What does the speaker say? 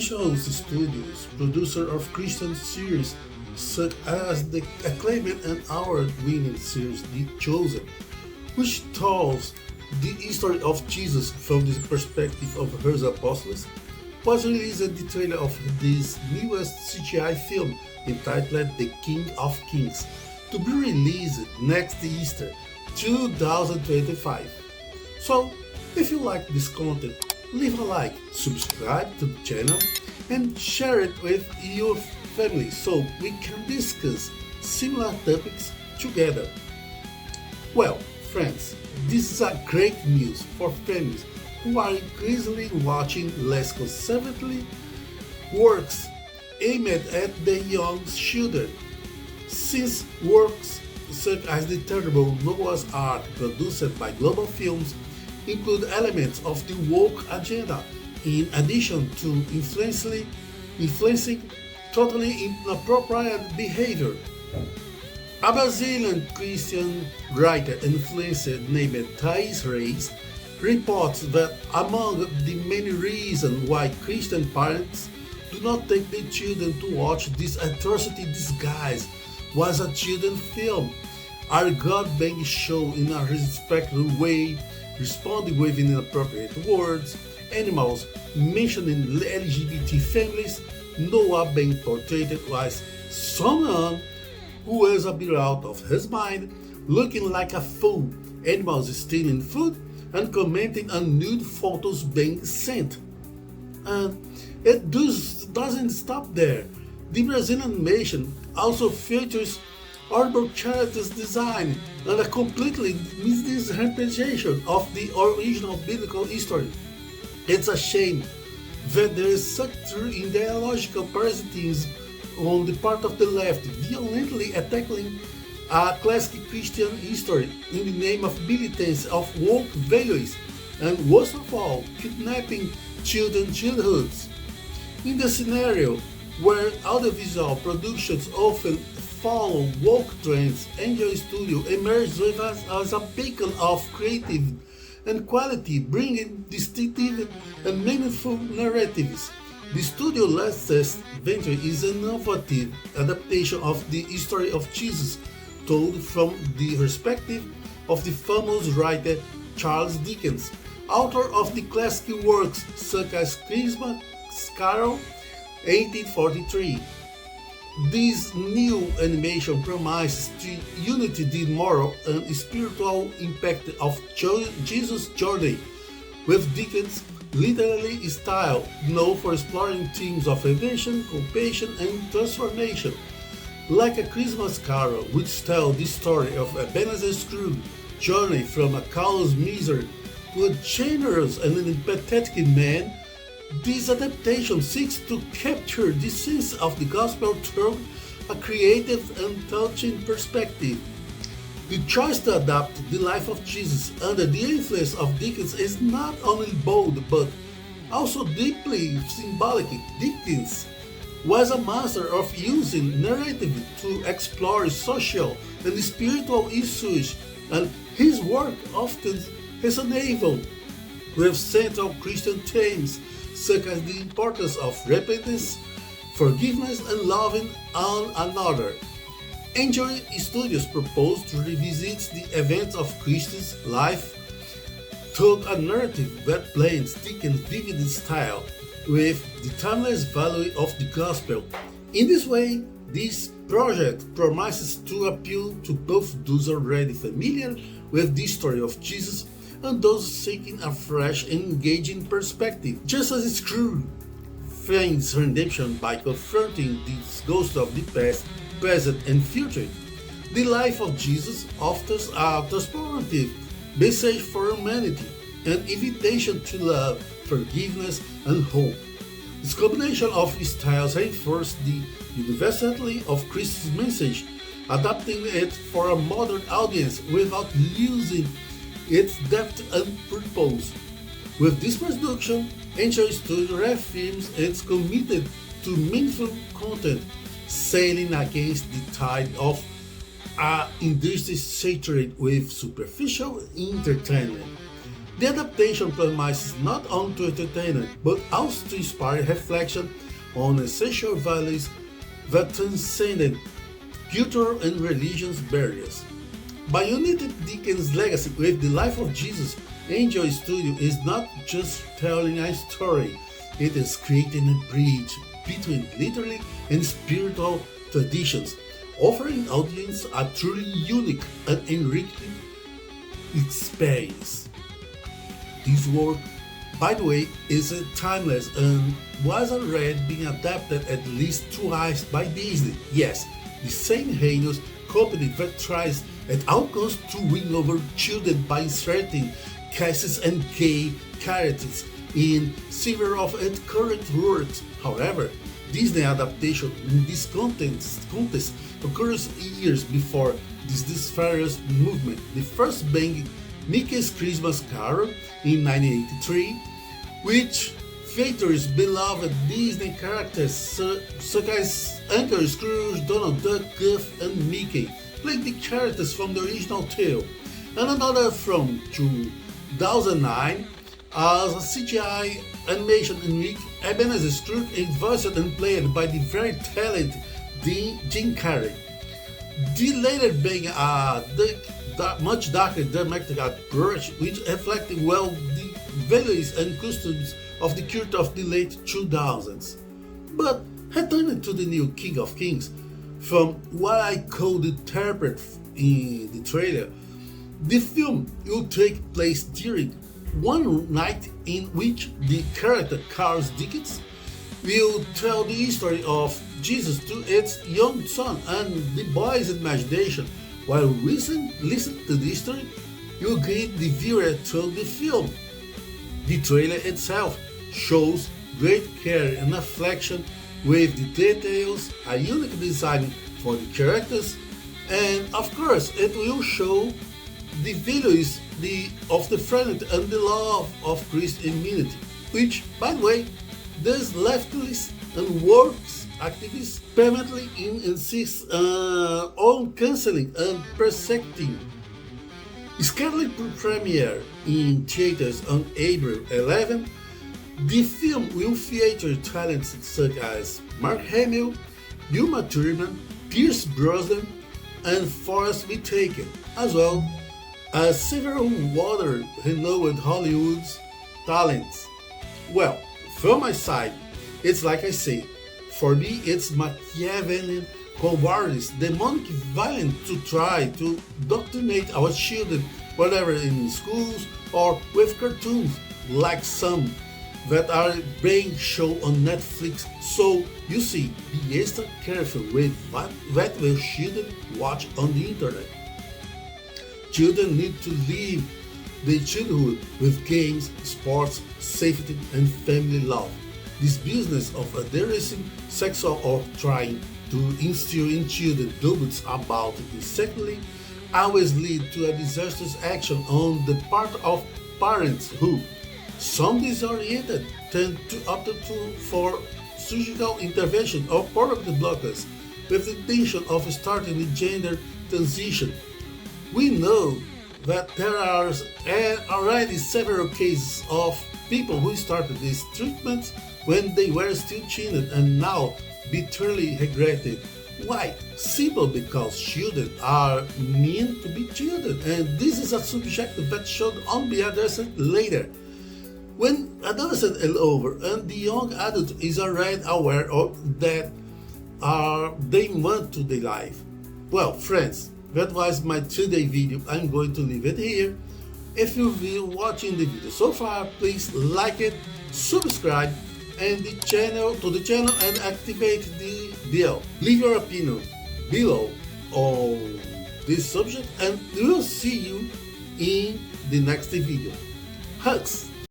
Fictional Studios, producer of Christian series such as the acclaimed and award-winning series The Chosen, which tells the history of Jesus from the perspective of his apostles, was released the trailer of this newest CGI film entitled The King of Kings, to be released next Easter 2025. So, if you like this content, leave a like, subscribe to the channel, and share it with your family so we can discuss similar topics together. Well, friends, this is a great news for families who are increasingly watching less conservative works aimed at the young children, since works such as the terrible Noah's Ark produced by Global Films include elements of the woke agenda, in addition to influencing totally inappropriate behavior. A Brazilian Christian writer influencer named Thais Reis reports that among the many reasons why Christian parents do not take their children to watch this atrocity disguised was a children's film, are God being shown in a respectful way, responding with inappropriate words, animals mentioning LGBT families, Noah being portrayed as someone who is a bit out of his mind, looking like a fool, animals stealing food, and commenting on nude photos being sent. And it doesn't stop there. The Brazilian animation also features horrible characters design and a completely misinterpretation of the original biblical history. It's a shame that there is such ideological parasitism on the part of the left, violently attacking a classic Christian history in the name of militance of woke values, and worst of all, kidnapping children's childhoods. In the scenario where audiovisual productions often follow woke trends, Angel Studio emerged with us as a beacon of creative and quality, bringing distinctive and meaningful narratives. The studio's latest venture is an innovative adaptation of the history of Jesus, told from the perspective of the famous writer Charles Dickens, author of the classic works such as Christmas Carol 1843. This new animation promises to unity the moral and spiritual impact of Jesus' journey, with Dickens' literary style known for exploring themes of redemption, compassion, and transformation. Like A Christmas Carol, which tells the story of Ebenezer Scrooge's journey from a callous miser to a generous and empathetic man, this adaptation seeks to capture the sense of the gospel through a creative and touching perspective. The choice to adapt the life of Jesus under the influence of Dickens is not only bold but also deeply symbolic. Dickens was a master of using narrative to explore social and spiritual issues, and his work often resonated with central Christian themes such as the importance of repentance, forgiveness, and loving one another. Angel Studios proposed to revisit the events of Christ's life through a narrative that blends Dickens' vivid style with the timeless value of the gospel. In this way, this project promises to appeal to both those already familiar with the story of Jesus and those seeking a fresh and engaging perspective. Just as Scrooge finds redemption by confronting the ghosts of the past, present, and future, the life of Jesus offers a transformative message for humanity, an invitation to love, forgiveness, and hope. This combination of styles reinforces the universality of Christ's message, adapting it for a modern audience without losing its depth and purpose. With this production, Angel Studio reaffirms its commitment to meaningful content, sailing against the tide of an industry saturated with superficial entertainment. The adaptation promises not only to entertain but also to inspire reflection on essential values that transcend cultural and religious barriers. By uniting Dickens' legacy with the life of Jesus, Angel Studio is not just telling a story, it is creating a bridge between literary and spiritual traditions, offering audience a truly unique and enriching experience. This work, by the way, is timeless and was already being adapted at least twice by Disney. Yes, the same heinous company that tries at all costs to win over children by inserting casts and gay characters in several of its current works. However, Disney adaptation in this contest occurs years before this disastrous movement. The first being Mickey's Christmas Carol in 1983, which features beloved Disney characters such as Uncle Scrooge, Donald Duck, Goofy, and Mickey, playing the characters from the original tale, and another from 2009 as a CGI animation in which Ebenezer Scrooge is voiced and played by the very talented Jim Carrey. The later being a much darker dramatic approach which reflected well the values and customs of the culture of the late 2000s. But returning to the new King of Kings, from what I could interpret in the trailer, the film will take place during one night in which the character Charles Dickens will tell the history of Jesus to its young son and the boy's imagination. While listen to the history, you guide the viewer through the film. The trailer itself shows great care and affection with the details, a unique design for the characters, and of course it will show the values of the friend and the love of Christianity, which, by the way, these leftists and works activists permanently insist on cancelling and persecuting. Scheduled premiere in theaters on April 11, the film will feature talents such as Mark Hamill, Uma Thurman, Pierce Brosnan, and Forrest Whitaker, as well as several other renowned Hollywood talents. Well, from my side, it's like I say, for me it's Machiavellian cowardice, demonic violence to try to indoctrinate our children, whether in schools or with cartoons, like some that are being shown on Netflix. So you see, be extra careful with what will children watch on the internet. Children need to live their childhood with games, sports, safety, and family love. This business of addressing sexual or trying to instill in children doubts about it sexually always lead to a disastrous action on the part of parents who, some disoriented, tend to opt for surgical intervention or puberty blockers with the intention of starting the gender transition. We know that there are already several cases of people who started these treatments when they were still children and now bitterly regretted. Why? Simple because children are meant to be children, and this is a subject that should only be addressed later. When adolescence is over and the young adult is already aware of that they want to their life. Well, friends, that was my today video. I'm going to leave it here. If you've been watching the video so far, please like it, subscribe and the channel and activate the bell. Leave your opinion below on this subject and we'll see you in the next video. Hugs!